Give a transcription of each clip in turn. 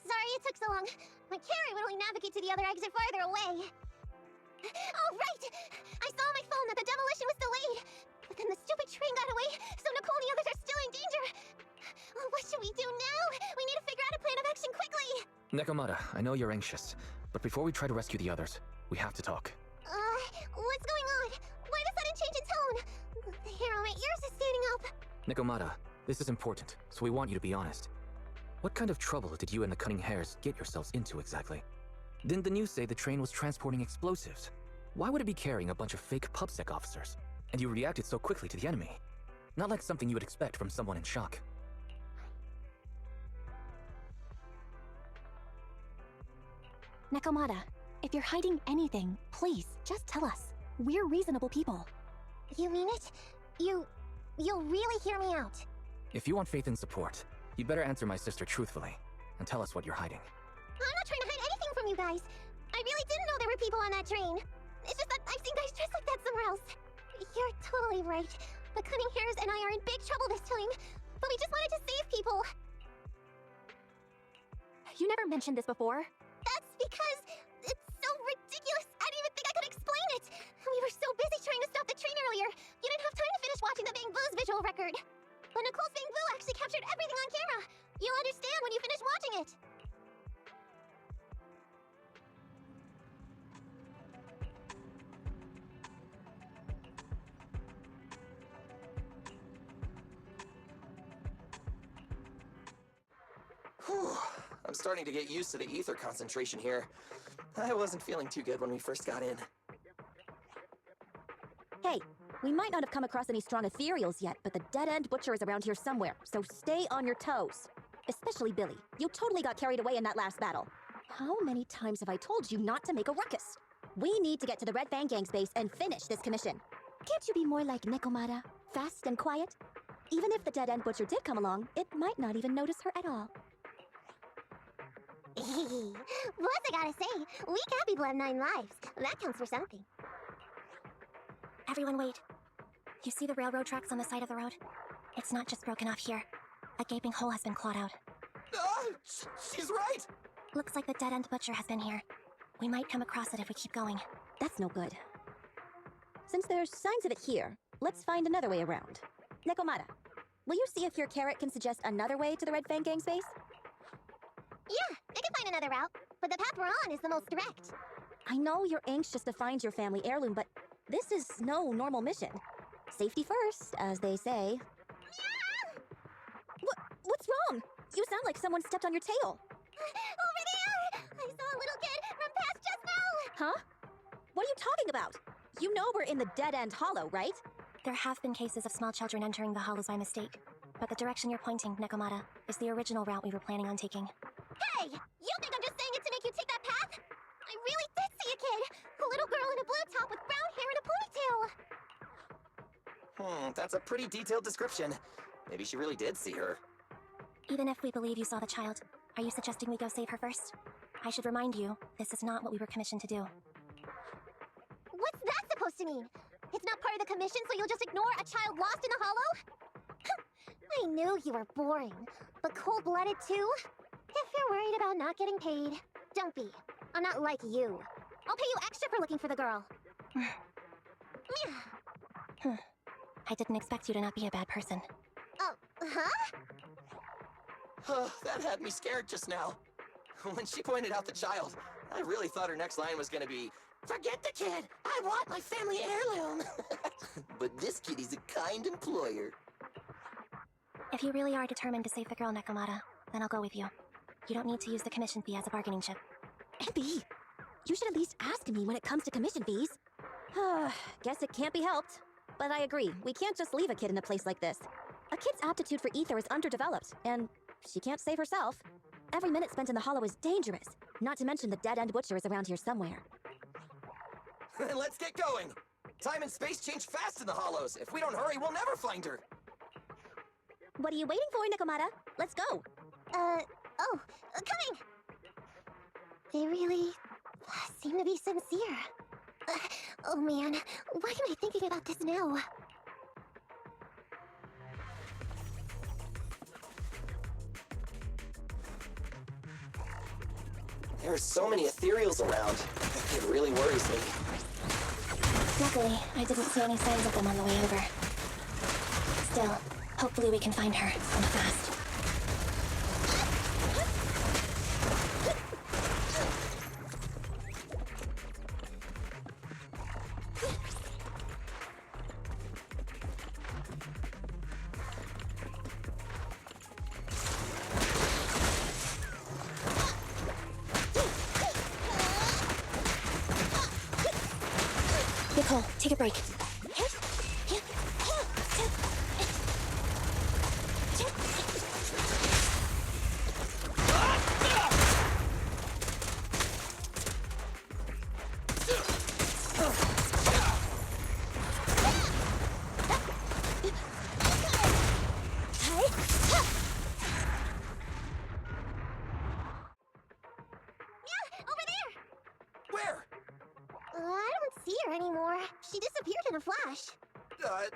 Sorry it took so long. My carry would only navigate to the other exit farther away. Oh, right! I saw on my phone that the demolition was delayed. But then the stupid train got away, so Nicole and the others are still in danger. Oh, what should we do now? We need to figure out a plan of action quickly. Nekomata, I know you're anxious, but before we try to rescue the others, we have to talk. What's going on? Why the sudden change in tone? The hair on my ears is standing up. Nekomata, this is important, so we want you to be honest. What kind of trouble did you and the Cunning Hares get yourselves into exactly? Didn't the news say the train was transporting explosives? Why would it be carrying a bunch of fake PubSec officers? And you reacted so quickly to the enemy. Not like something you would expect from someone in shock. Nekomata, if you're hiding anything, please, just tell us. We're reasonable people. You mean it? You'll really hear me out. If you want faith and support, you better answer my sister truthfully, and tell us what you're hiding. I'm not trying to hide anything from you guys. I really didn't know there were people on that train. It's just that I've seen guys dressed like that somewhere else. You're totally right. The Cunning Hares and I are in big trouble this time, but we just wanted to save people. You never mentioned this before. That's because it's so ridiculous. I didn't even think I could explain it. We were so busy trying to stop the train earlier. You didn't have time to finish watching the Bang Boo's visual record. But Nicole's Bang Boo actually captured everything on camera. You'll understand when you finish watching it. Whew. I'm starting to get used to the ether concentration here. I wasn't feeling too good when we first got in. Hey, we might not have come across any strong ethereals yet, but the dead-end butcher is around here somewhere, so stay on your toes. Especially Billy. You totally got carried away in that last battle. How many times have I told you not to make a ruckus? We need to get to the Red Fang Gang's base and finish this commission. Can't you be more like Nekomata? Fast and quiet? Even if the dead-end butcher did come along, it might not even notice her at all. Plus, I gotta say, we cat people have 9 lives. That counts for something. Everyone wait. You see the railroad tracks on the side of the road? It's not just broken off here. A gaping hole has been clawed out. She's right! Looks like the dead-end butcher has been here. We might come across it if we keep going. That's no good. Since there's signs of it here, let's find another way around. Nekomata, will you see if your carrot can suggest another way to the Red Fang Gang's base? Yeah, I can find another route, but the path we're on is the most direct. I know you're anxious to find your family heirloom, but this is no normal mission. Safety first, as they say. What's wrong? You sound like someone stepped on your tail. Over there! I saw a little kid run past just now! Huh? What are you talking about? You know we're in the dead-end hollow, right? There have been cases of small children entering the hollows by mistake. But the direction you're pointing, Nekomata, is the original route we were planning on taking. Hey! You think I'm just saying it to make you take that path? I really did see a kid! A little girl in a blue top with brown hair and a ponytail! That's a pretty detailed description. Maybe she really did see her. Even if we believe you saw the child, are you suggesting we go save her first? I should remind you, this is not what we were commissioned to do. What's that supposed to mean? It's not part of the commission, so you'll just ignore a child lost in the hollow? I knew you were boring, but cold-blooded too? If you're worried about not getting paid, don't be. I'm not like you. I'll pay you extra for looking for the girl. I didn't expect you to not be a bad person. Oh, huh? That had me scared just now. When she pointed out the child, I really thought her next line was gonna be, "Forget the kid! I want my family heirloom!" But this kid is a kind employer. If you really are determined to save the girl, Nekomata, then I'll go with you. You don't need to use the commission fee as a bargaining chip. Abby, you should at least ask me when it comes to commission fees. Guess it can't be helped. But I agree, we can't just leave a kid in a place like this. A kid's aptitude for ether is underdeveloped, and she can't save herself. Every minute spent in the hollow is dangerous, not to mention the dead-end butcher is around here somewhere. Then let's get going! Time and space change fast in the hollows. If we don't hurry, we'll never find her! What are you waiting for, Nekomata? Let's go! Coming! They really seem to be sincere. Oh man, why am I thinking about this now? There are so many ethereals around. It really worries me. Luckily, I didn't see any signs of them on the way over. Still, hopefully we can find her, and fast. Nicole, take a break. Over there! Where? I don't see her anymore. She disappeared in a flash.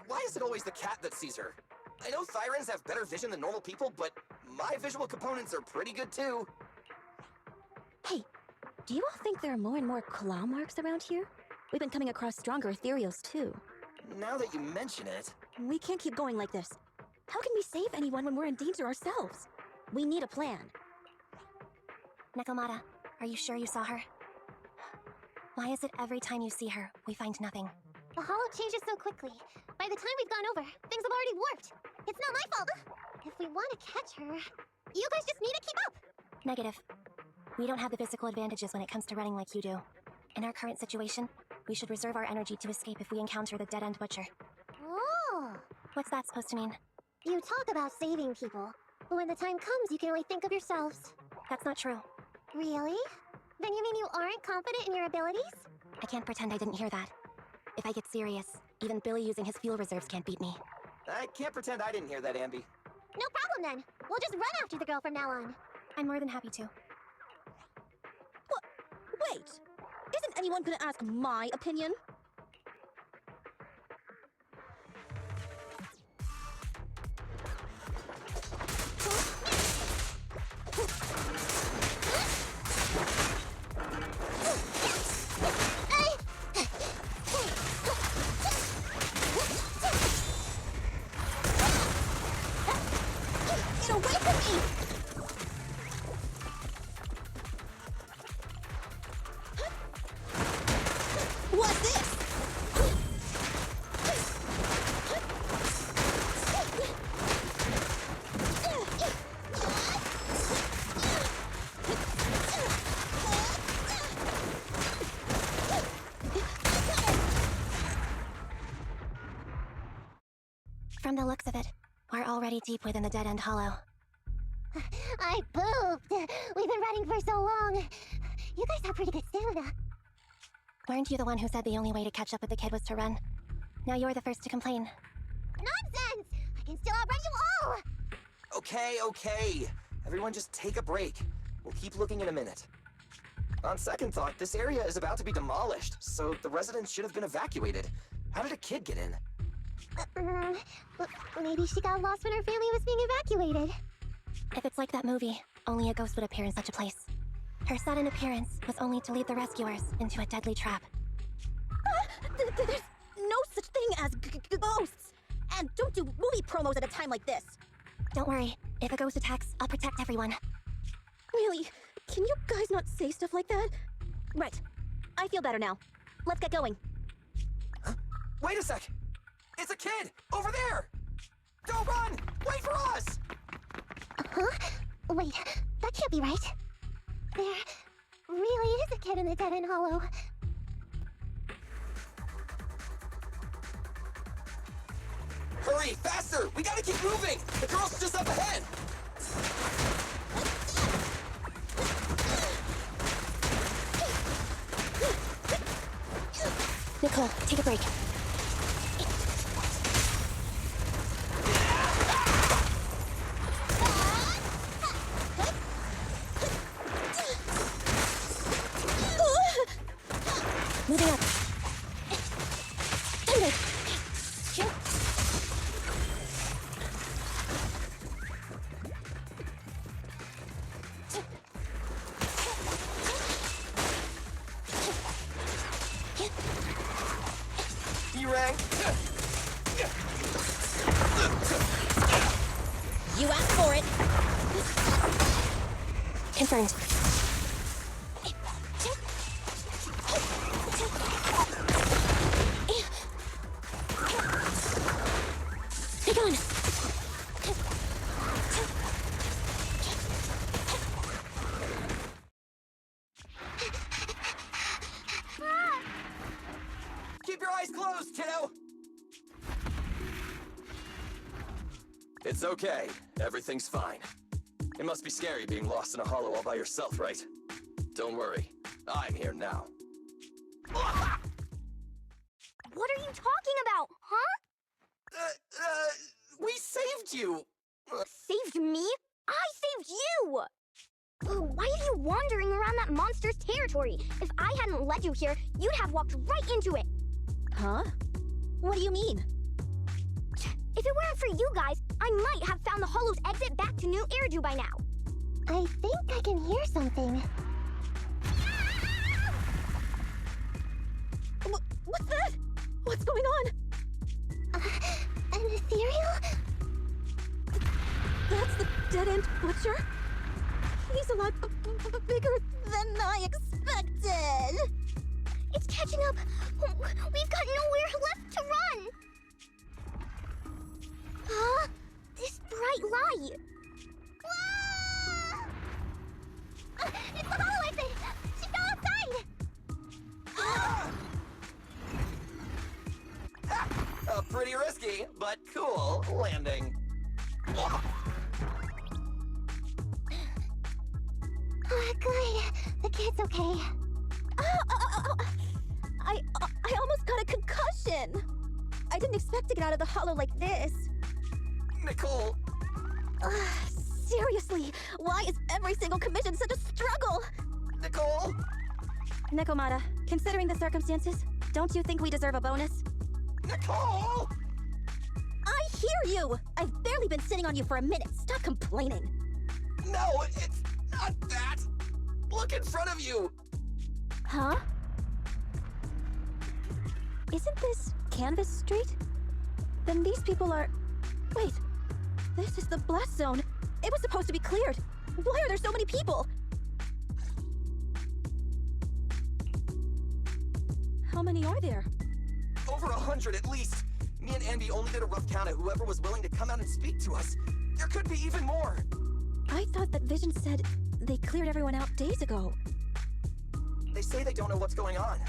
Why is it always the cat that sees her? I know Thyrans have better vision than normal people, but my visual components are pretty good too. Hey, do you all think there are more and more claw marks around here? We've been coming across stronger ethereals too. Now that you mention it... We can't keep going like this. How can we save anyone when we're in danger ourselves? We need a plan. Nekomata, are you sure you saw her? Why is it every time you see her, we find nothing? The hollow changes so quickly. By the time we've gone over, things have already warped. It's not my fault. If we want to catch her, you guys just need to keep up. Negative. We don't have the physical advantages when it comes to running like you do. In our current situation, we should reserve our energy to escape if we encounter the dead-end butcher. Oh. What's that supposed to mean? You talk about saving people, but when the time comes, you can only think of yourselves. That's not true. Really? Then you mean you aren't confident in your abilities? I can't pretend I didn't hear that. If I get serious, even Billy using his fuel reserves can't beat me. I can't pretend I didn't hear that, Ambi. No problem then. We'll just run after the girl from now on. I'm more than happy to. Wait! Isn't anyone gonna ask my opinion? Get away from me! What's this? From the looks of it, we're already deep within the dead-end hollow. I pooped. We've been running for so long. You guys have pretty good stamina. Weren't you the one who said the only way to catch up with the kid was to run? Now you're the first to complain. Nonsense! I can still outrun you all! Okay. Everyone just take a break. We'll keep looking in a minute. On second thought, this area is about to be demolished, so the residents should have been evacuated. How did a kid get in? Maybe she got lost when her family was being evacuated. If it's like that movie, only a ghost would appear in such a place. Her sudden appearance was only to lead the rescuers into a deadly trap. There's no such thing as ghosts! And don't do movie promos at a time like this! Don't worry, if a ghost attacks, I'll protect everyone. Really? Can you guys not say stuff like that? Right. I feel better now. Let's get going. Huh? Wait a sec! It's a kid! Over there! Don't run! Wait for us! Huh? Wait, that can't be right. There really is a kid in the dead-end hollow. Hurry, faster! We gotta keep moving! The girl's just up ahead! Nicole, take a break. Moving up. Thunder! You asked for it. Confirmed. Be gone. Keep your eyes closed, kiddo! It's okay. Everything's fine. It must be scary being lost in a hollow all by yourself, right? Don't worry. I'm here now. What are you talking about, huh? We saved you! Saved me? I saved you! Why are you wandering around that monster's territory? If I hadn't led you here, you'd have walked right into it. Huh? What do you mean? If it weren't for you guys, I might have found the Hollow's exit back to New Eridu by now. I think I can hear something. What's that? What's going on? An ethereal? That's the dead-end butcher? He's a lot bigger than I expected. It's catching up. We've got nowhere left to run. Huh? This bright light. Ah! It's the hollow exit! She fell outside! A pretty risky, but cool landing. Good. The kid's okay. I almost got a concussion. I didn't expect to get out of the hollow like this. Nicole! Seriously, why is every single commission such a struggle? Nicole! Nekomata, considering the circumstances, don't you think we deserve a bonus? Nicole! I hear you! I've barely been sitting on you for a minute. Stop complaining. No, it's not that! Look in front of you! Huh? Isn't this Canvas Street? Then these people are... Wait, this is the blast zone. It was supposed to be cleared. Why are there so many people? How many are there? Over 100 at least. Me and Andy only did a rough count of whoever was willing to come out and speak to us. There could be even more. I thought that Vision said they cleared everyone out days ago. They say they don't know what's going on.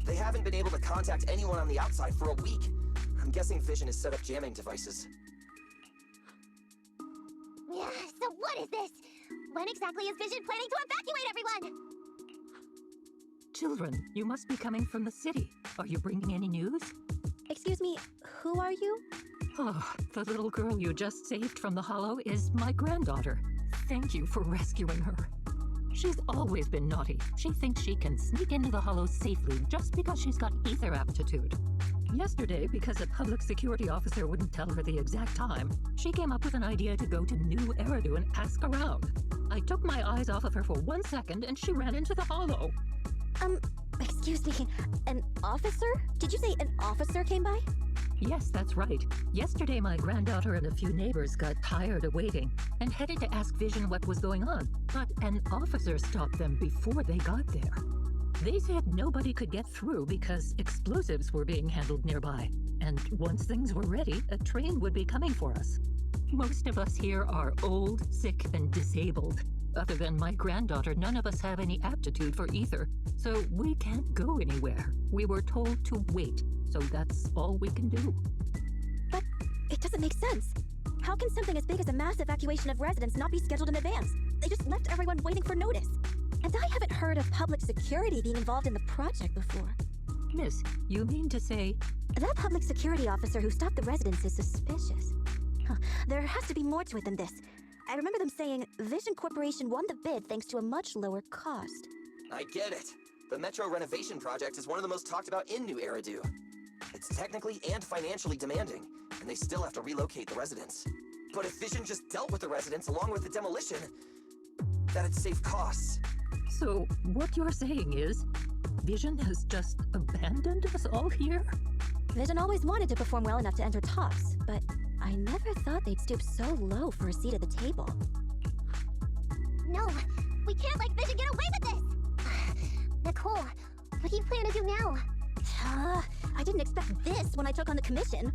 They haven't been able to contact anyone on the outside for a week. I'm guessing Vision has set up jamming devices. Yeah, so what is this? When exactly is Vision planning to evacuate everyone? Children, you must be coming from the city. Are you bringing any news? Excuse me, who are you? Oh, the little girl you just saved from the hollow is my granddaughter. Thank you for rescuing her. She's always been naughty. She thinks she can sneak into the hollow safely just because she's got ether aptitude. Yesterday, because a public security officer wouldn't tell her the exact time, she came up with an idea to go to New Eridu and ask around. I took my eyes off of her for 1 second and she ran into the hollow. Excuse me, an officer? Did you say an officer came by? Yes, that's right. Yesterday, my granddaughter and a few neighbors got tired of waiting and headed to ask Vision what was going on, but an officer stopped them before they got there. They said nobody could get through because explosives were being handled nearby, and once things were ready, a train would be coming for us. Most of us here are old, sick, and disabled. Other than my granddaughter, none of us have any aptitude for ether, so we can't go anywhere. We were told to wait, so that's all we can do. But it doesn't make sense. How can something as big as a mass evacuation of residents not be scheduled in advance? They just left everyone waiting for notice. And I haven't heard of public security being involved in the project before. Miss, you mean to say... That public security officer who stopped the residents is suspicious. There has to be more to it than this. I remember them saying Vision Corporation won the bid thanks to a much lower cost. I get it. The Metro renovation project is one of the most talked about in New Eridu. It's technically and financially demanding, and they still have to relocate the residents. But if Vision just dealt with the residents along with the demolition, that'd save costs. So, what you're saying is, Vision has just abandoned us all here? Vision always wanted to perform well enough to enter tops, but I never thought they'd stoop so low for a seat at the table. No, we can't let Vision get away with this! Nicole, what do you plan to do now? I didn't expect this when I took on the commission.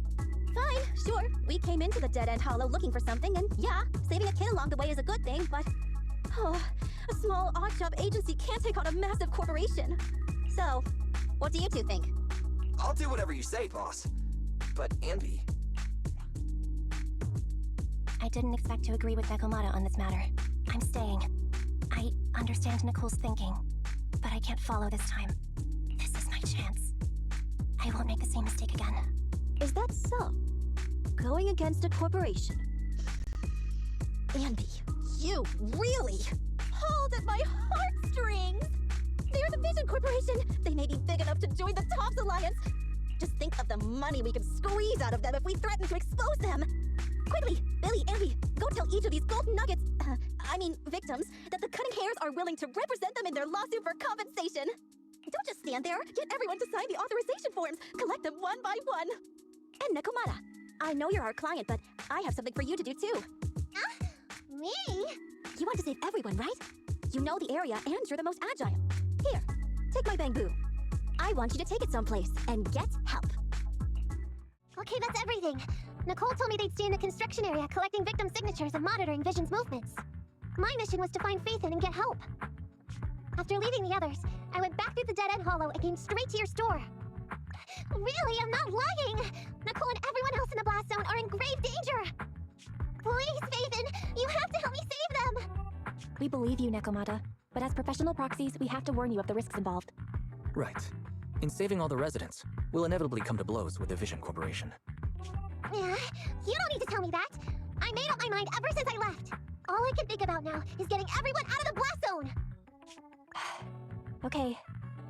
Fine, sure, we came into the Dead End Hollow looking for something, and yeah, saving a kid along the way is a good thing, but... a small odd-job agency can't take on a massive corporation. So, what do you two think? I'll do whatever you say, boss. But Anby... I didn't expect to agree with Nekomata on this matter. I'm staying. I understand Nicole's thinking, but I can't follow this time. This is my chance. I won't make the same mistake again. Is that so? Going against a corporation? Andy, you really pulled at my heartstrings! They're the Vision Corporation! They may be big enough to join the Tops Alliance! Just think of the money we could squeeze out of them if we threaten to expose them! Quickly, Billy, Andy, go tell each of these gold nuggets, victims, that the Cutting Hairs are willing to represent them in their lawsuit for compensation! Don't just stand there! Get everyone to sign the authorization forms! Collect them one by one! And Nekomata, I know you're our client, but I have something for you to do too. Me? You want to save everyone, right? You know the area and you're the most agile. Here, take my bamboo. I want you to take it someplace and get help. Okay, that's everything. Nicole told me they'd stay in the construction area collecting victim signatures and monitoring Vision's movements. My mission was to find Faithin and get help. After leaving the others, I went back through the Dead End Hollow and came straight to your store. Really, I'm not lying! Nicole and everyone else in the blast zone are in grave danger! Please, Faithin, you have to help me save them! We believe you, Nekomata, but as professional proxies, we have to warn you of the risks involved. Right. In saving all the residents, we'll inevitably come to blows with the Vision Corporation. You don't need to tell me that! I made up my mind ever since I left! All I can think about now is getting everyone out of the blast zone! Okay,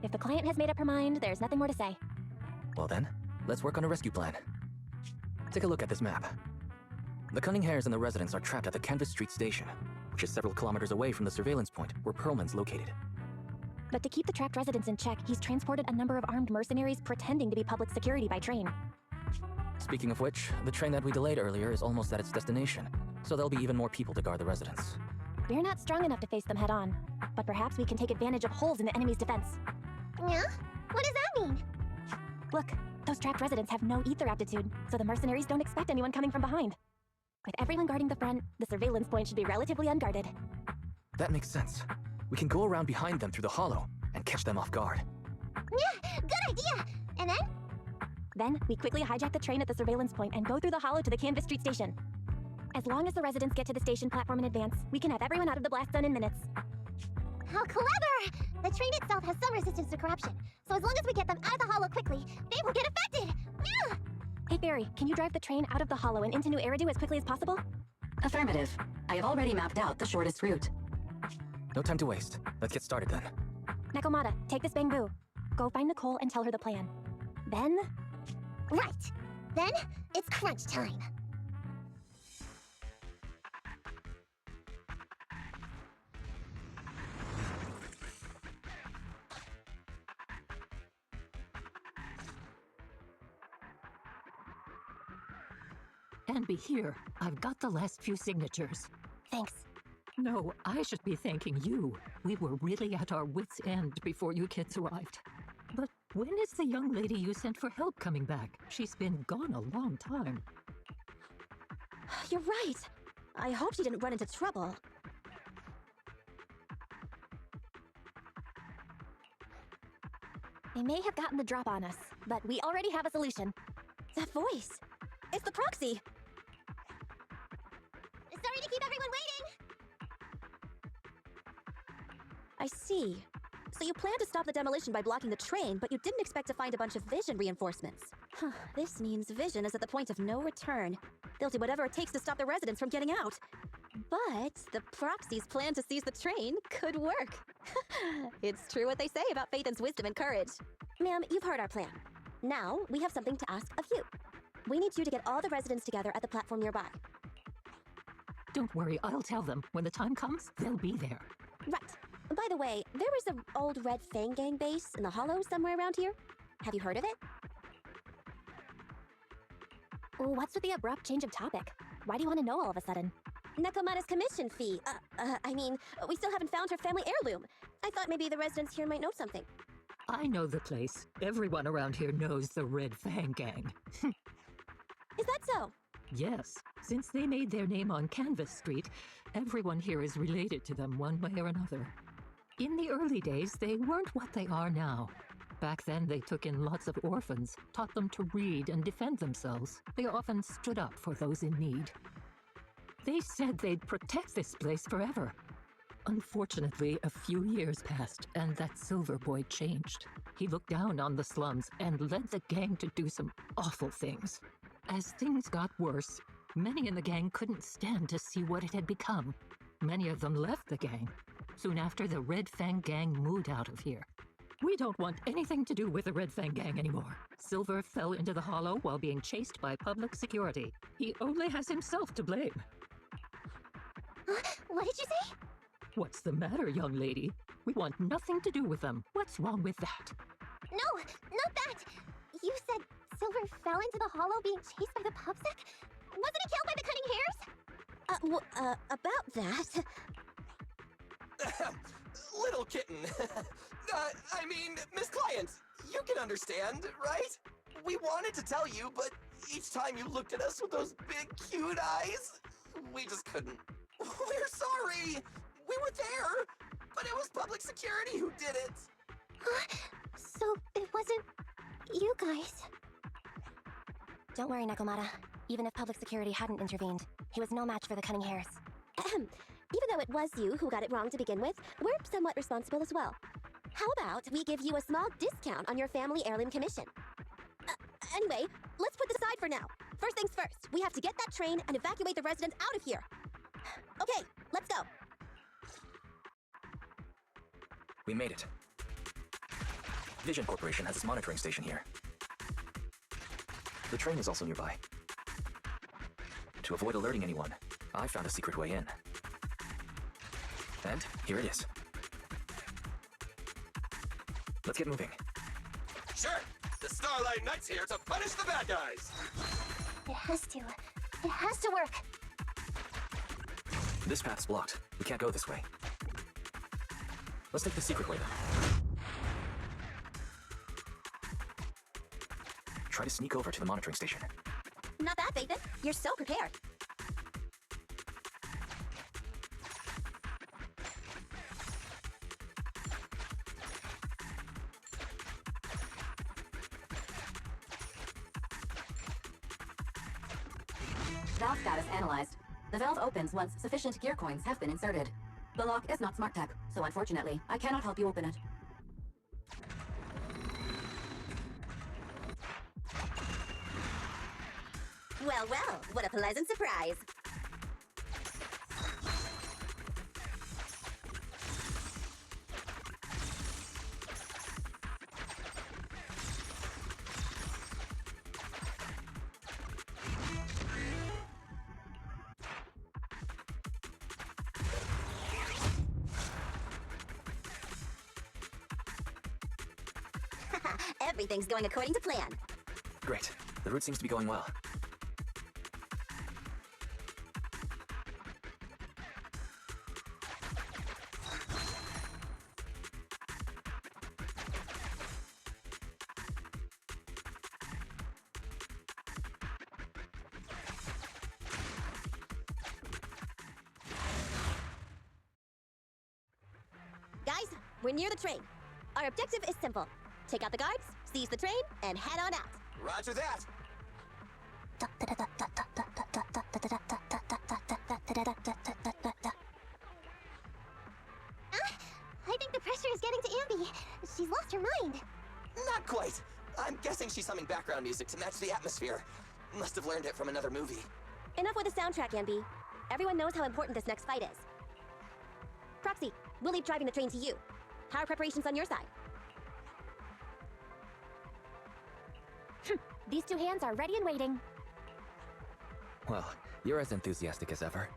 if the client has made up her mind, there's nothing more to say. Well then, let's work on a rescue plan. Take a look at this map. The Cunning Hares and the residents are trapped at the Canvas Street station, which is several kilometers away from the surveillance point where Perlman's located. But to keep the trapped residents in check, he's transported a number of armed mercenaries pretending to be public security by train. Speaking of which, the train that we delayed earlier is almost at its destination, so there'll be even more people to guard the residents. We're not strong enough to face them head-on, but perhaps we can take advantage of holes in the enemy's defense. Yeah? What does that mean? Look, those trapped residents have no ether aptitude, so the mercenaries don't expect anyone coming from behind. With everyone guarding the front, the surveillance point should be relatively unguarded. That makes sense. We can go around behind them through the hollow and catch them off guard. Yeah, good idea! And then? Then, we quickly hijack the train at the surveillance point and go through the hollow to the Canvas Street station. As long as the residents get to the station platform in advance, we can have everyone out of the blast zone in minutes. How clever! The train itself has some resistance to corruption, so as long as we get them out of the hollow quickly, they won't get affected! Yeah! Hey Barry, can you drive the train out of the hollow and into New Eridu as quickly as possible? Affirmative. I have already mapped out the shortest route. No time to waste. Let's get started then. Nekomata, take this bamboo. Go find Nicole and tell her the plan. Then... Right! Then, it's crunch time! And be here. I've got the last few signatures. Thanks. No, I should be thanking you. We were really at our wits' end before you kids arrived. But when is the young lady you sent for help coming back? She's been gone a long time. You're right. I hope she didn't run into trouble. They may have gotten the drop on us, but we already have a solution. That voice! It's the proxy! Sorry to keep everyone waiting! I see. So you planned to stop the demolition by blocking the train, but you didn't expect to find a bunch of Vision reinforcements. This means Vision is at the point of no return. They'll do whatever it takes to stop the residents from getting out. But the proxy's plan to seize the train could work. It's true what they say about Faithin's wisdom and courage. Ma'am, you've heard our plan. Now, we have something to ask of you. We need you to get all the residents together at the platform nearby. Don't worry, I'll tell them. When the time comes, they'll be there. Right. By the way, there was an old Red Fang Gang base in the hollow somewhere around here. Have you heard of it? What's with the abrupt change of topic? Why do you want to know all of a sudden? Nekomata's commission fee. I mean, we still haven't found her family heirloom. I thought maybe the residents here might know something. I know the place. Everyone around here knows the Red Fang Gang. Is that so? Yes, since they made their name on Canvas Street, everyone here is related to them one way or another. In the early days, they weren't what they are now. Back then, they took in lots of orphans, taught them to read and defend themselves. They often stood up for those in need. They said they'd protect this place forever. Unfortunately, a few years passed, and that Silver Boy changed. He looked down on the slums and led the gang to do some awful things. As things got worse, many in the gang couldn't stand to see what it had become. Many of them left the gang. Soon after, the Red Fang Gang moved out of here. We don't want anything to do with the Red Fang Gang anymore. Silver fell into the hollow while being chased by public security. He only has himself to blame. What did you say? What's the matter, young lady? We want nothing to do with them. What's wrong with that? No, not that! You said Silver fell into the hollow being chased by the pubsec? Wasn't he killed by the cutting hairs? About that. Little kitten. I mean, Miss Client, you can understand, right? We wanted to tell you, but each time you looked at us with those big, cute eyes, we just couldn't. We're sorry. We were there, but it was public security who did it. So it wasn't you guys. Don't worry, Nekomata. Even if public security hadn't intervened, he was no match for the cunning hairs. Even though it was you who got it wrong to begin with, we're somewhat responsible as well. How about we give you a small discount on your family heirloom commission? Anyway, let's put this aside for now. First things first, we have to get that train and evacuate the residents out of here. Okay, let's go. We made it. Vision Corporation has its monitoring station here. The train is also nearby. To avoid alerting anyone, I found a secret way in. And here it is. Let's get moving. Sure. The Starlight Knight's here to punish the bad guys. It has to. It has to work. This path's blocked. We can't go this way. Let's take the secret way then. Try to sneak over to the monitoring station. Not bad, Nathan. You're so prepared. Valve status analyzed. The valve opens once sufficient gear coins have been inserted. The lock is not smart tech, so unfortunately, I cannot help you open it. Well, well, what a pleasant surprise. Everything's going according to plan. Great. The route seems to be going well. Guys, we're near the train. Our objective is simple. Take out the guards, seize the train, and head on out. Roger that. I think the pressure is getting to Ambi. She's lost her mind. Not quite. I'm guessing she's humming background music to match the atmosphere. Must have learned it from another movie. Enough with the soundtrack, Ambi. Everyone knows how important this next fight is. Proxy, we'll leave driving the train to you. How are preparations on your side? These two hands are ready and waiting. Well, you're as enthusiastic as ever.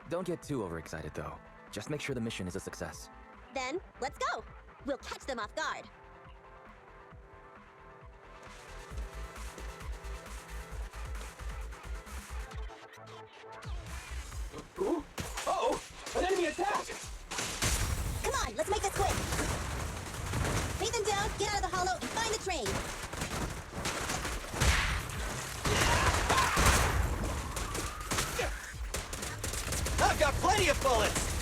Don't get too overexcited, though. Just make sure the mission is a success. Then, let's go! We'll catch them off guard. plenty of bullets!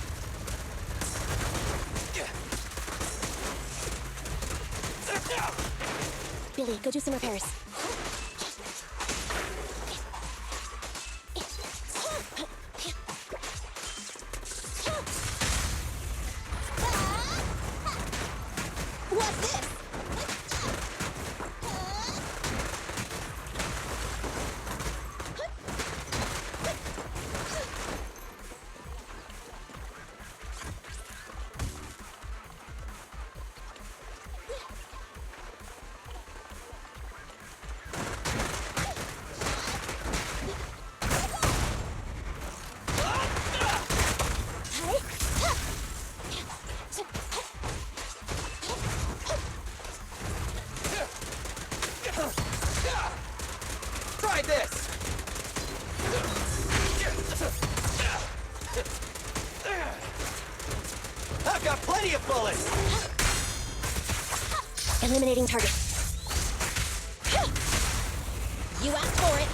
Billy, go do some repairs. What's this? Try this! I've got plenty of bullets! Eliminating target. You asked for it.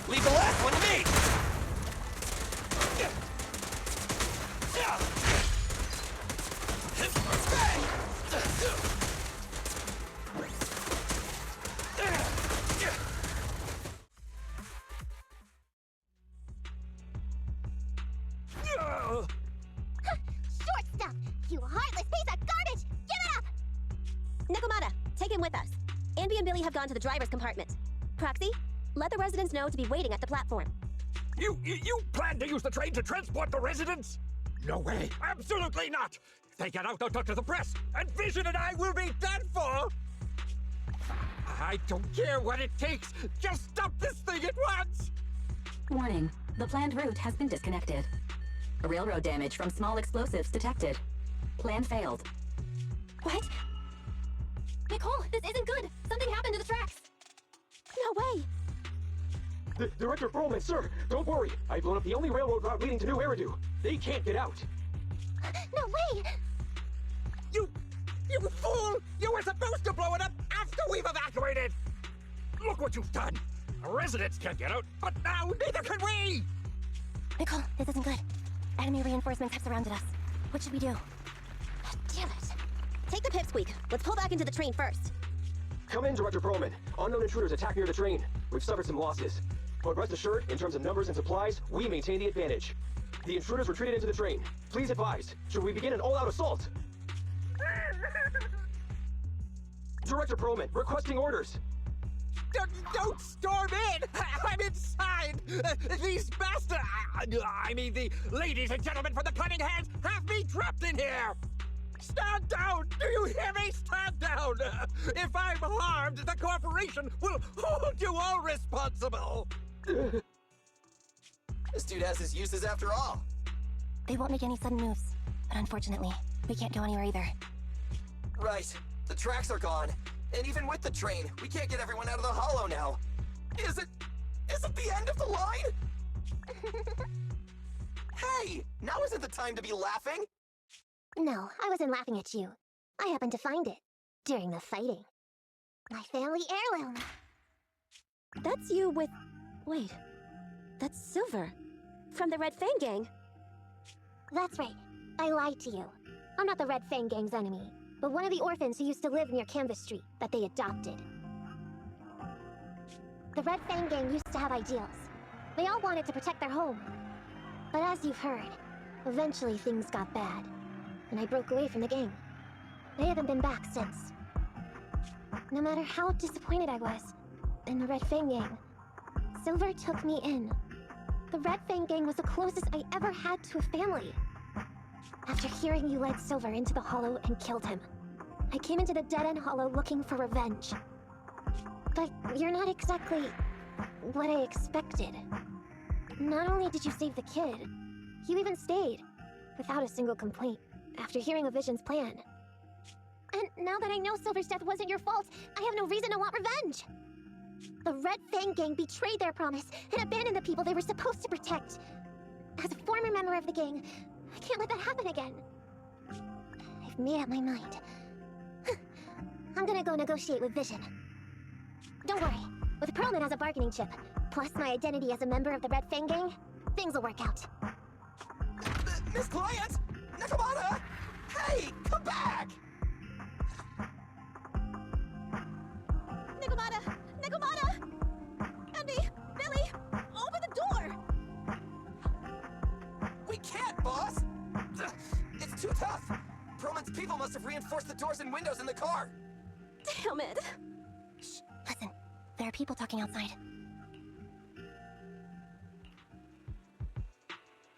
Leave the last one to me! Short stuff! You heartless piece of garbage! Give it up! Nekomata, take him with us. Anby and Billy have gone to the driver's compartment. Proxy, let the residents know to be waiting at the platform. You plan to use the train to transport the residents? No way! Absolutely not! If they get out, they'll talk to the press, and Vision and I will be done for! I don't care what it takes! Just stop this thing at once! Warning. The planned route has been disconnected. Railroad damage from small explosives detected. Plan failed. What? Nicole, this isn't good! Something happened to the tracks! No way! Director Perlman, sir, don't worry. I've blown up the only railroad route leading to New Eridu. They can't get out. No way! You fool! You were supposed to blow it up after we've evacuated! Look what you've done! The residents can't get out, but now neither can we! Nicole, this isn't good. Enemy reinforcements have surrounded us. What should we do? Damn it! Take the pipsqueak. Let's pull back into the train first. Come in, Director Perlman. Unknown intruders attack near the train. We've suffered some losses. But rest assured, in terms of numbers and supplies, we maintain the advantage. The intruders retreated into the train. Please advise, should we begin an all-out assault? Director Perlman, requesting orders. Don't storm in! I'm inside! These bastards... I mean, the ladies and gentlemen from the Cunning Hands have me trapped in here! Stand down! Do you hear me? Stand down! If I'm harmed, the corporation will hold you all responsible! This dude has his uses after all. They won't make any sudden moves. But unfortunately, we can't go anywhere either. Right. The tracks are gone. And even with the train, we can't get everyone out of the hollow now. Is it the end of the line? Hey! Now isn't the time to be laughing! No, I wasn't laughing at you. I happened to find it. During the fighting. My family heirloom. That's you with... Wait. That's Silver. From the Red Fang Gang. That's right. I lied to you. I'm not the Red Fang Gang's enemy, but one of the orphans who used to live near Canvas Street that they adopted. The Red Fang Gang used to have ideals. They all wanted to protect their home. But as you've heard, eventually things got bad, and I broke away from the gang. They haven't been back since. No matter how disappointed I was in the Red Fang Gang, Silver took me in. The Red Fang Gang was the closest I ever had to a family. After hearing you led Silver into the Hollow and killed him, I came into the Dead-End Hollow looking for revenge. But you're not exactly what I expected. Not only did you save the kid, you even stayed, without a single complaint, after hearing of Vision's plan. And now that I know Silver's death wasn't your fault, I have no reason to want revenge! The Red Fang Gang betrayed their promise and abandoned the people they were supposed to protect. As a former member of the gang, I can't let that happen again. I've made up my mind. I'm gonna go negotiate with Vision. Don't worry, with Perlman as a bargaining chip, plus my identity as a member of the Red Fang Gang, things will work out. Miss Client! Nakamata! Hey, come back! Nakamata! Nakamata! Andy! Billy! Open the door! We can't, boss! It's too tough! Perlman's people must have reinforced the doors and windows in the car! Damn it! Shh, listen. There are people talking outside.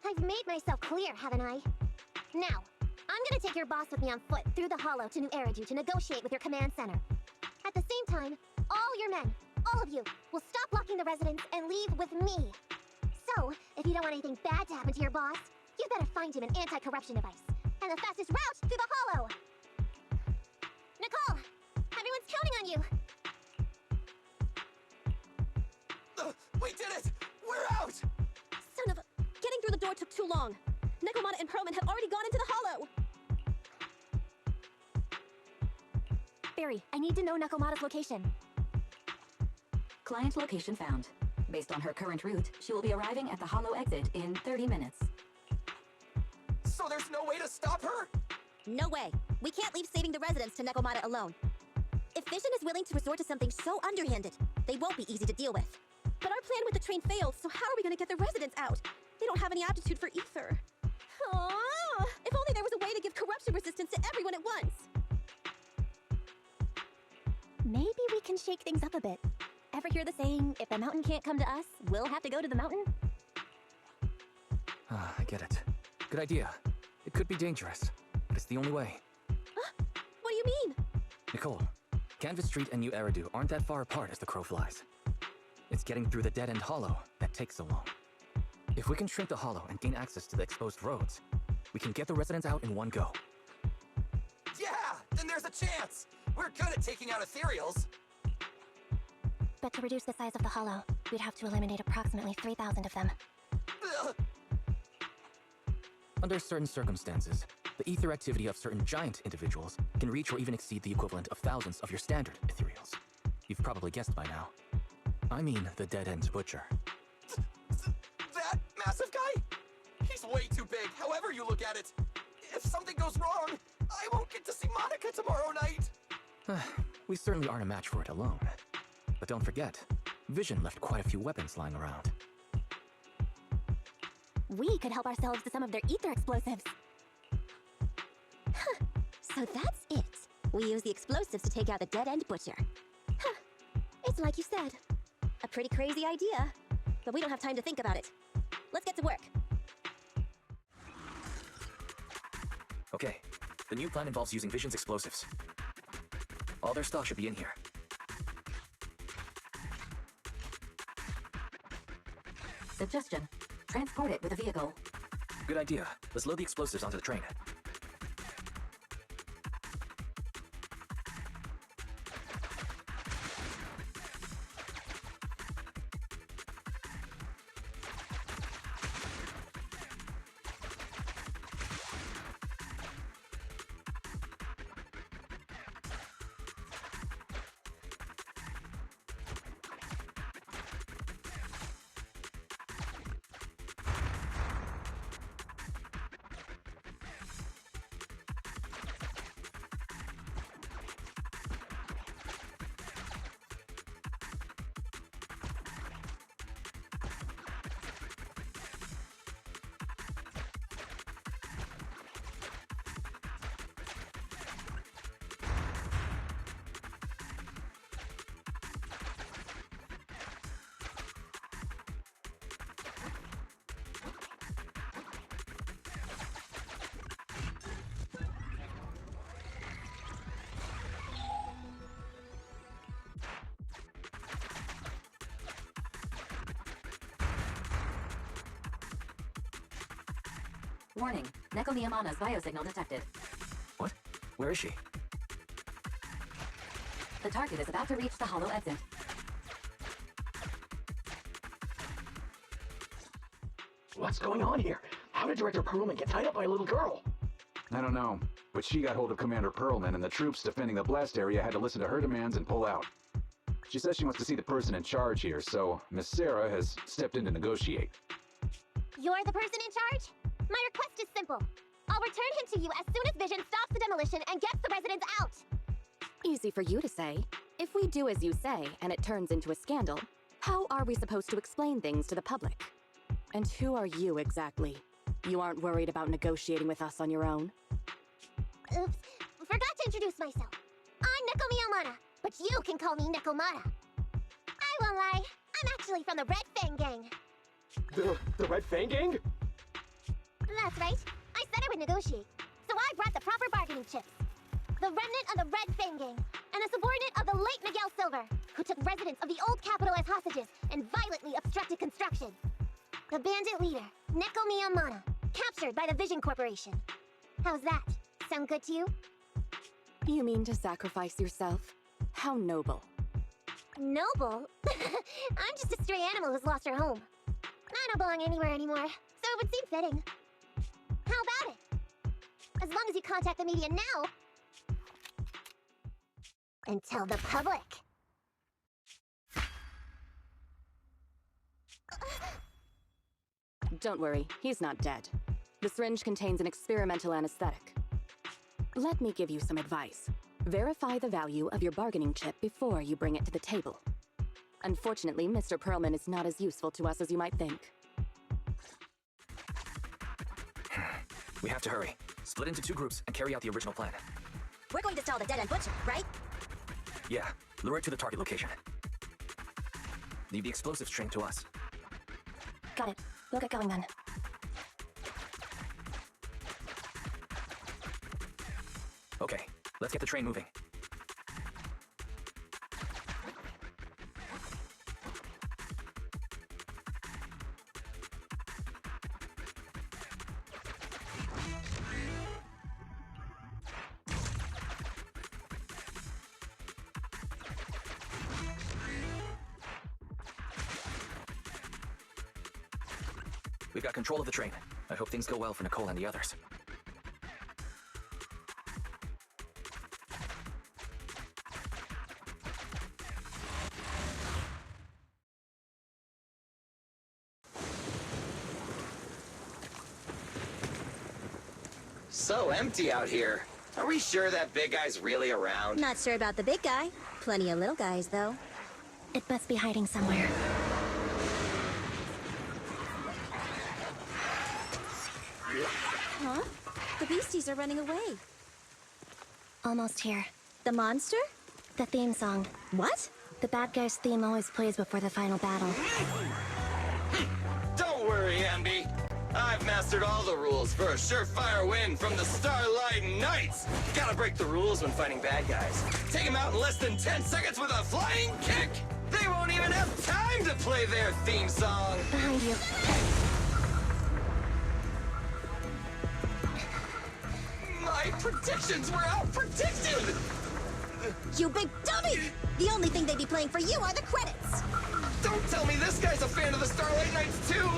I've made myself clear, haven't I? Now, I'm gonna take your boss with me on foot through the hollow to New Eridu to negotiate with your command center. At the same time, all your men, all of you, will stop blocking the residents and leave with me. So, if you don't want anything bad to happen to your boss, you better find him an anti-corruption device. And the fastest route through the hollow! Nicole! Everyone's counting on you! We did it! We're out! Son of a... Getting through the door took too long. Nakamata and Perlman have already gone into the hollow! Barry, I need to know Nakamata's location. Client location found. Based on her current route, she will be arriving at the hollow exit in 30 minutes. So there's no way to stop her? No way. We can't leave saving the residents to Nakamata alone. If Vision is willing to resort to something so underhanded, they won't be easy to deal with. But our plan with the train failed, so how are we gonna get the residents out? They don't have any aptitude for ether. Oh, if only there was a way to give corruption resistance to everyone at once. Maybe we can shake things up a bit. Ever hear the saying, if the mountain can't come to us, we'll have to go to the mountain? I get it. Good idea. It could be dangerous, but it's the only way. What do you mean? Nicole, Canvas Street and New Eridu aren't that far apart as the crow flies. It's getting through the dead-end hollow that takes so long. If we can shrink the hollow and gain access to the exposed roads, we can get the residents out in one go. Yeah! Then there's a chance! We're good at taking out ethereals! But to reduce the size of the hollow, we'd have to eliminate approximately 3,000 of them. Ugh. Under certain circumstances, the ether activity of certain giant individuals can reach or even exceed the equivalent of thousands of your standard ethereals. You've probably guessed by now. I mean the dead-end butcher. That massive guy? He's way too big, however you look at it. If something goes wrong, I won't get to see Monica tomorrow night. We certainly aren't a match for it alone. But don't forget, Vision left quite a few weapons lying around. We could help ourselves to some of their ether explosives. Huh. So that's it. We use the explosives to take out the dead-end butcher. Huh. It's like you said. A pretty crazy idea. But we don't have time to think about it. Let's get to work. Okay, the new plan involves using Vision's explosives. All their stock should be in here. Suggestion. Transport it with a vehicle. Good idea. Let's load the explosives onto the train. Warning. Neko Miyamana's biosignal detected. What? Where is she? The target is about to reach the hollow exit. What's going on here? How did Director Perlman get tied up by a little girl? I don't know, but she got hold of Commander Perlman and the troops defending the blast area had to listen to her demands and pull out. She says she wants to see the person in charge here, so Miss Sarah has stepped in to negotiate. You're the person in charge? My request is simple. I'll return him to you as soon as Vision stops the demolition and gets the residents out. Easy for you to say. If we do as you say, and it turns into a scandal, how are we supposed to explain things to the public? And who are you exactly? You aren't worried about negotiating with us on your own? Oops, forgot to introduce myself. I'm Neko Miyamata, but you can call me Nekomata. I won't lie, I'm actually from the Red Fang Gang. The Red Fang Gang? That's right. I said I would negotiate, so I brought the proper bargaining chips. The remnant of the Red Fang Gang, and a subordinate of the late Miguel Silver, who took residents of the old capital as hostages and violently obstructed construction. The bandit leader, Neko Miyamata, captured by the Vision Corporation. How's that? Sound good to you? You mean to sacrifice yourself? How noble. Noble? I'm just a stray animal who's lost her home. I don't belong anywhere anymore, so it would seem fitting. How about it? As long as you contact the media now, and tell the public. Don't worry, he's not dead. The syringe contains an experimental anesthetic. Let me give you some advice. Verify the value of your bargaining chip before you bring it to the table. Unfortunately, Mr. Perlman is not as useful to us as you might think. We have to hurry. Split into 2 groups and carry out the original plan. We're going to stall the dead-end butcher, right? Yeah, lure it to the target location. Leave the explosives train to us. Got it. We'll get going then. Okay, let's get the train moving. We've got control of the train. I hope things go well for Nicole and the others. So empty out here. Are we sure that big guy's really around? Not sure about the big guy. Plenty of little guys, though. It must be hiding somewhere. Huh? The beasties are running away. Almost here. The monster? The theme song. What? The bad guy's theme always plays before the final battle. Don't worry, Ambi. I've mastered all the rules for a surefire win from the Starlight Knights. Gotta break the rules when fighting bad guys. Take them out in less than 10 seconds with a flying kick. They won't even have time to play their theme song. Behind you. My predictions were out-predicted! You big dummy! The only thing they'd be playing for you are the credits! Don't tell me this guy's a fan of the Starlight Knights, too!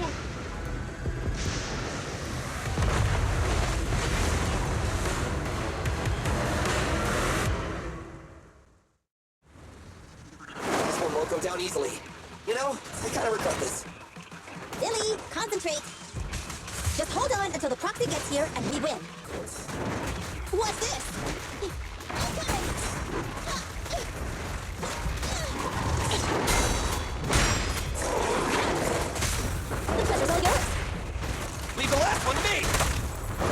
This one won't go down easily. You know, I kind of regret this. Billy, concentrate! Just hold on until the proxy gets here and we win. What's this? I'm coming! The pressure's all yours! Leave the last one to me!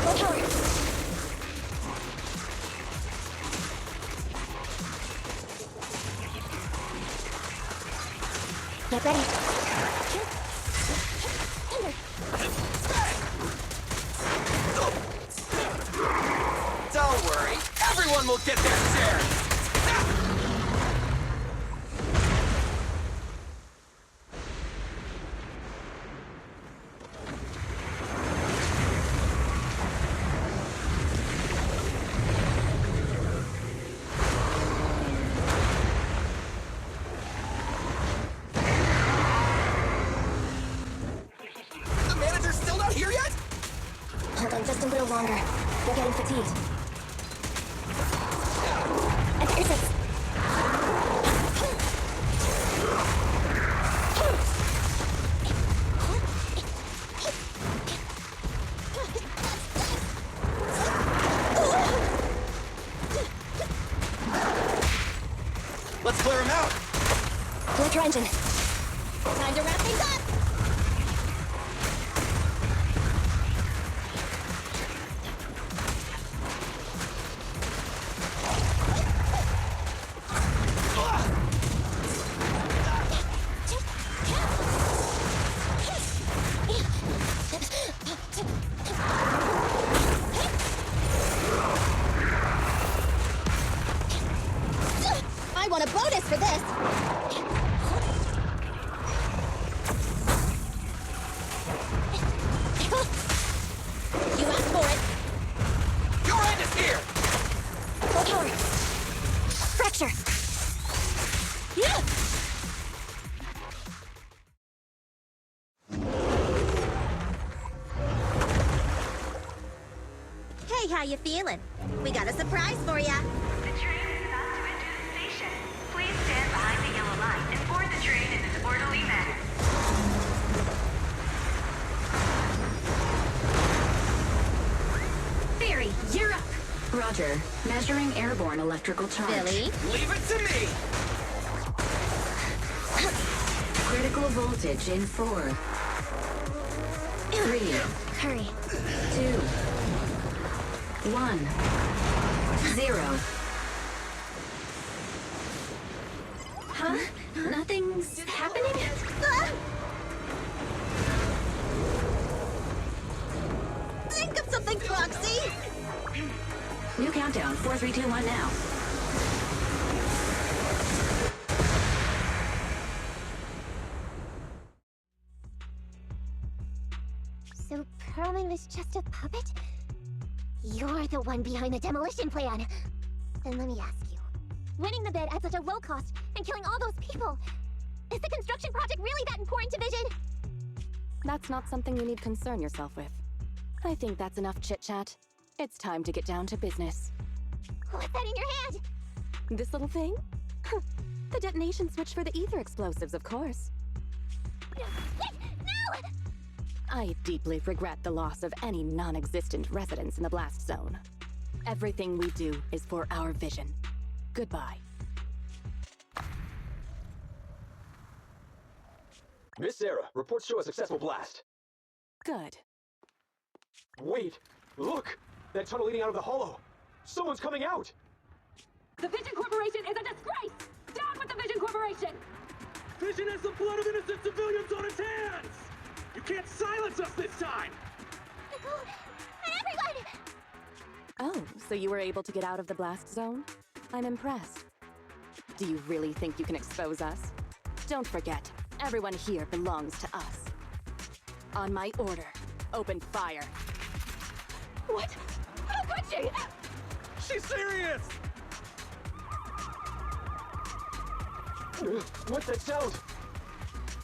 Go power! Get ready. Don't worry, everyone will get their share! The manager's still not here yet? Hold on just a little longer. We're getting fatigued. Assist. engine. Time to wrap things up! I want a bonus for this! You asked for it! Your end is here! Full power. Fracture. Yeah! Hey, how you feeling? We got a surprise for ya! The train is about to enter the station. Please stand behind the yellow line and board the train in an orderly manner. Theory, you're up. Roger. Measuring airborne electrical charge. Billy? Leave it to me! Critical voltage in 4, 3, Hurry. 2, 1, 0. Huh? Nothing's happening? Think of something, Foxy! New countdown, 4, 3, 2, 1 now. So Perlman was just a puppet? You're the one behind the demolition plan. Then let me ask you. Winning the bid at such a low cost and killing all those people, is the construction project really that important to Vision? That's not something you need concern yourself with. I think that's enough chit-chat. It's time to get down to business. What's that in your hand? This little thing? The detonation switch for the ether explosives, of course. Wait, no! I deeply regret the loss of any non-existent residents in the blast zone. Everything we do is for our vision. Goodbye. Miss Sarah, reports show a successful blast. Good. Wait, look! That tunnel leading out of the hollow! Someone's coming out! The Vision Corporation is a disgrace! Down with the Vision Corporation! Vision has the blood of innocent civilians on its hands! You can't silence us this time! Everyone! Oh, so you were able to get out of the blast zone? I'm impressed. Do you really think you can expose us? Don't forget, everyone here belongs to us. On my order, open fire. What? How could she? She's serious! What's that sound?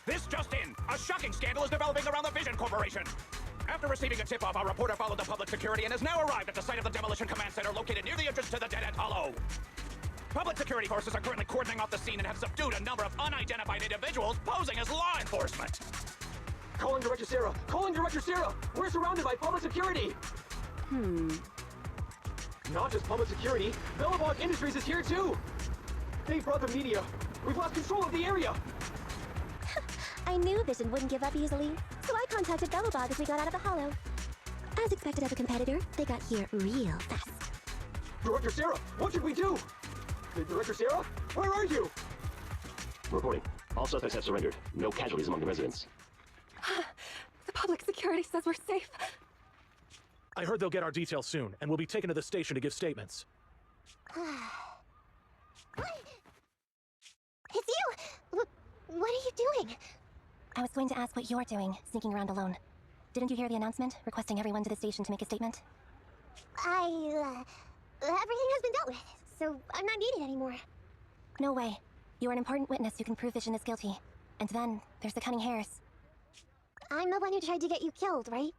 This just in! A shocking scandal is developing around the Vision Corporation! After receiving a tip-off, our reporter followed the public security and has now arrived at the site of the demolition command center located near the entrance to the dead-end hollow. Public security forces are currently cordoning off the scene and have subdued a number of unidentified individuals posing as law enforcement. Calling Director Sarah! Calling Director Sarah! We're surrounded by public security! Not just public security, Bellabog Industries is here too! They brought the media! We've lost control of the area! I knew Vision wouldn't give up easily, so I contacted Bellabog as we got out of the hollow. As expected of a competitor, they got here real fast. Director Sarah, what should we do? Director Sarah, where are you? Reporting. All suspects have surrendered. No casualties among the residents. The public security says we're safe. I heard they'll get our details soon, and we'll be taken to the station to give statements. It's you! What are you doing? I was going to ask what you're doing, sneaking around alone. Didn't you hear the announcement, requesting everyone to the station to make a statement? Everything has been dealt with, so I'm not needed anymore. No way. You're an important witness who can prove Vision is guilty. And then, there's the Cunning Hares. I'm the one who tried to get you killed, right?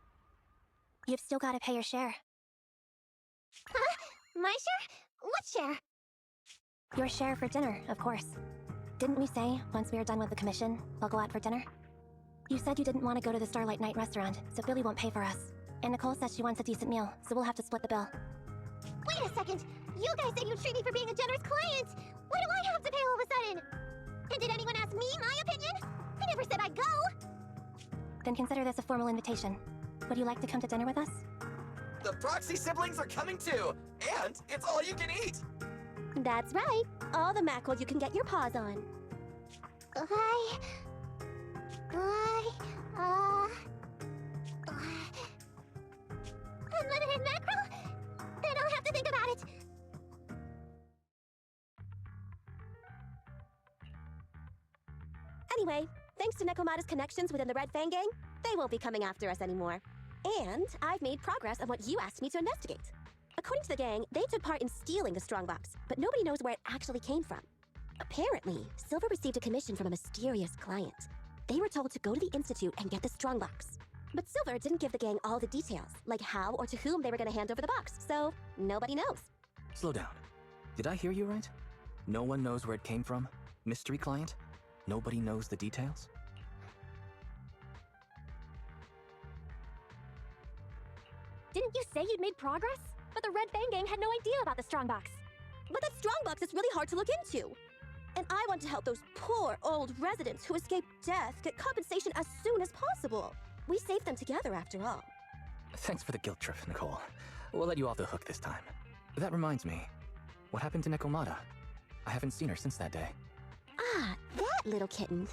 You've still got to pay your share. Huh? My share? What share? Your share for dinner, of course. Didn't we say, once we are done with the commission, we'll go out for dinner? You said you didn't want to go to the Starlight Night restaurant, so Billy won't pay for us. And Nicole says she wants a decent meal, so we'll have to split the bill. Wait a second! You guys said you'd treat me for being a generous client! Why do I have to pay all of a sudden? And did anyone ask me my opinion? I never said I'd go. Then consider this a formal invitation. Would you like to come to dinner with us? The Proxy siblings are coming too, and it's all you can eat. That's right. All the mackerel you can get your paws on. Unlimited mackerel? Then I'll have to think about it. Anyway, thanks to Nekomata's connections within the Red Fang gang, they won't be coming after us anymore. And I've made progress on what you asked me to investigate. According to the gang, they took part in stealing the strongbox, but nobody knows where it actually came from. Apparently, Silver received a commission from a mysterious client. They were told to go to the Institute and get the strongbox. But Silver didn't give the gang all the details, like how or to whom they were going to hand over the box, so nobody knows. Slow down. Did I hear you right? No one knows where it came from? Mystery client? Nobody knows the details? Didn't you say you'd made progress? But the Red Fang gang had no idea about the strongbox. But that strongbox is really hard to look into. And I want to help those poor old residents who escaped death get compensation as soon as possible. We saved them together after all. Thanks for the guilt trip, Nicole. We'll let you off the hook this time. That reminds me. What happened to Nekomata? I haven't seen her since that day. Ah, that little kitten.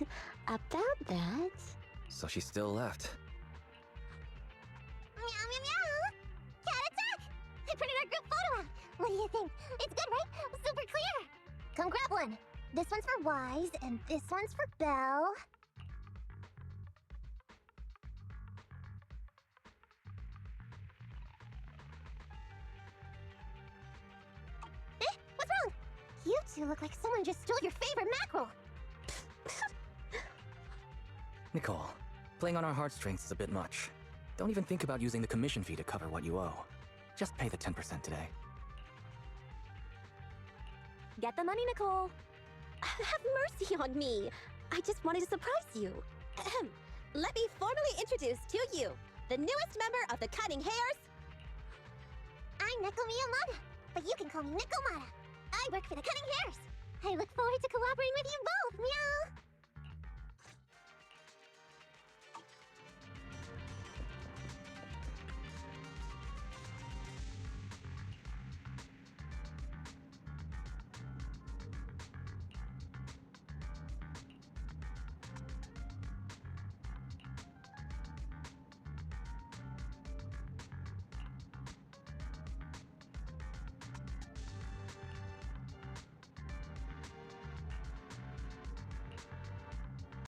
About that... So she still left. Meow, meow, meow! Cat attack! I printed our group photo out. What do you think? It's good, right? Super clear! Come grab one. This one's for Wise, and this one's for Belle. What's wrong? You two look like someone just stole your favorite mackerel. Nicole, playing on our heartstrings is a bit much. Don't even think about using the commission fee to cover what you owe. Just pay the 10% today. Get the money, Nicole. Have mercy on me. I just wanted to surprise you. Ahem. Let me formally introduce to you the newest member of the Cunning Hares. I'm Neko Miyamada, but you can call me Nekomata. I work for the Cunning Hares. I look forward to cooperating with you both, meow!